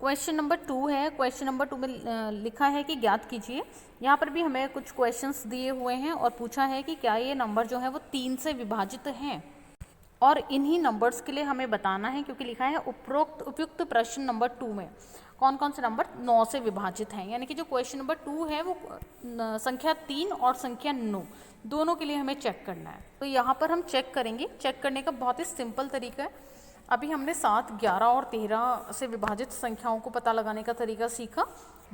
Question number 2 है। Question number 2 में लिखा है कि ज्ञात कीजिए। यहाँ पर भी हमें कुछ क्वेश्चंस दिए हुए हैं और पूछा है कि क्या ये नंबर जो है वो 3 से विभाजित हैं, और इन्हीं नंबर्स के लिए हमें बताना है, क्योंकि लिखा है उपयुक्त प्रश्न नंबर 2 में कौन कौन से नंबर 9 से विभाजित हैं। यानी कि जो क्वेश्चन नंबर 2 है वो संख्या 3 और संख्या 9 दोनों के लिए हमें चेक करना है। तो यहाँ पर हम चेक करेंगे। चेक करने का बहुत ही सिंपल तरीका है। अभी हमने 7, 11 और 13 से विभाजित संख्याओं को पता लगाने का तरीका सीखा,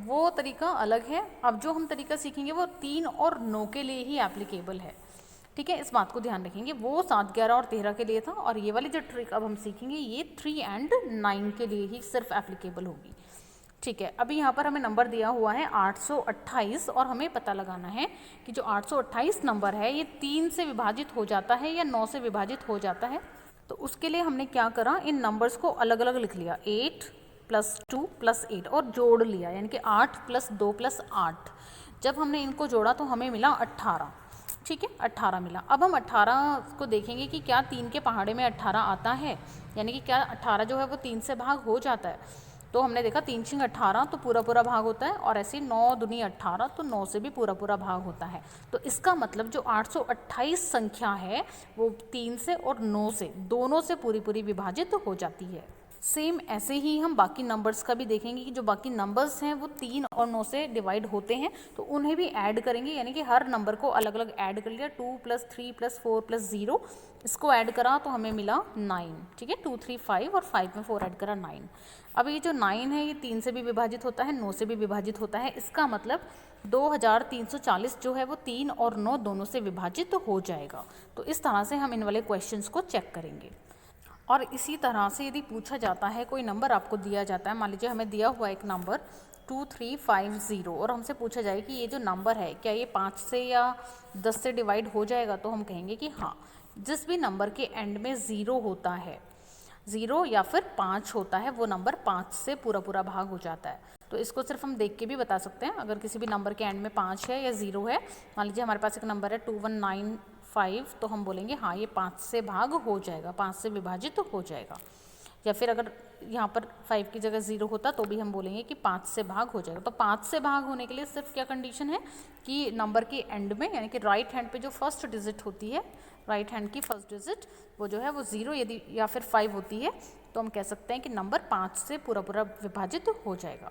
वो तरीका अलग है। अब जो हम तरीका सीखेंगे वो 3 और 9 के लिए ही एप्लीकेबल है। ठीक है, इस बात को ध्यान रखेंगे। वो 7, 11 और 13 के लिए था, और ये वाली जो ट्रिक अब हम सीखेंगे ये 3 एंड 9 के लिए ही सिर्फ एप्लीकेबल होगी। ठीक है, अभी यहाँ पर हमें नंबर दिया हुआ है 828, और हमें पता लगाना है कि जो 828 नंबर है ये 3 से विभाजित हो जाता है या 9 से विभाजित हो जाता है। तो उसके लिए हमने क्या करा, इन नंबर्स को अलग अलग लिख लिया, 8 + 2 + 8, और जोड़ लिया, यानी कि 8 + 2 + 8। जब हमने इनको जोड़ा तो हमें मिला 18। ठीक है, 18 मिला। अब हम 18 को देखेंगे कि क्या 3 के पहाड़े में 18 आता है, यानी कि क्या 18 जो है वो 3 से भाग हो जाता है। तो हमने देखा 3 × 18 तो पूरा पूरा भाग होता है, और ऐसे 9 दूनी 18 तो 9 से भी पूरा पूरा भाग होता है। तो इसका मतलब जो 828 संख्या है वो 3 से और 9 से दोनों से पूरी पूरी विभाजित हो जाती है। सेम ऐसे ही हम बाकी नंबर्स का भी देखेंगे कि जो बाकी नंबर्स हैं वो 3 और 9 से डिवाइड होते हैं, तो उन्हें भी ऐड करेंगे, यानी कि हर नंबर को अलग अलग ऐड कर लिया। 2 + 3 + 4 + 0, इसको ऐड करा तो हमें मिला 9। ठीक है, 2, 3, 5 और 5 में 4 ऐड करा 9। अब ये जो 9 है ये 3 से भी विभाजित होता है, 9 से भी विभाजित होता है। इसका मतलब 2340 जो है वो 3 और 9 दोनों से विभाजित हो जाएगा। तो इस तरह से हम इन वाले क्वेश्चंस को चेक करेंगे। और इसी तरह से यदि पूछा जाता है, कोई नंबर आपको दिया जाता है, मान लीजिए हमें दिया हुआ एक नंबर 2350, और हमसे पूछा जाए कि ये जो नंबर है क्या ये 5 से या 10 से डिवाइड हो जाएगा, तो हम कहेंगे कि हाँ, जिस भी नंबर के एंड में 0 होता है, 0 या फिर 5 होता है, वो नंबर 5 से पूरा पूरा भाग हो जाता है। तो इसको सिर्फ हम देख के भी बता सकते हैं। अगर किसी भी नंबर के एंड में 5 है या 0 है, मान लीजिए हमारे पास एक नंबर है 2195, तो हम बोलेंगे हाँ ये 5 से भाग हो जाएगा, 5 से विभाजित हो जाएगा। या फिर अगर यहाँ पर 5 की जगह 0 होता तो भी हम बोलेंगे कि 5 से भाग हो जाएगा। तो 5 से भाग होने के लिए सिर्फ क्या कंडीशन है कि नंबर के एंड में, यानी कि राइट हैंड पे जो फर्स्ट डिजिट होती है, राइट हैंड की फर्स्ट डिजिट वो जो है वो 0 यदि या फिर 5 होती है, तो हम कह सकते हैं कि नंबर 5 से पूरा पूरा विभाजित हो जाएगा।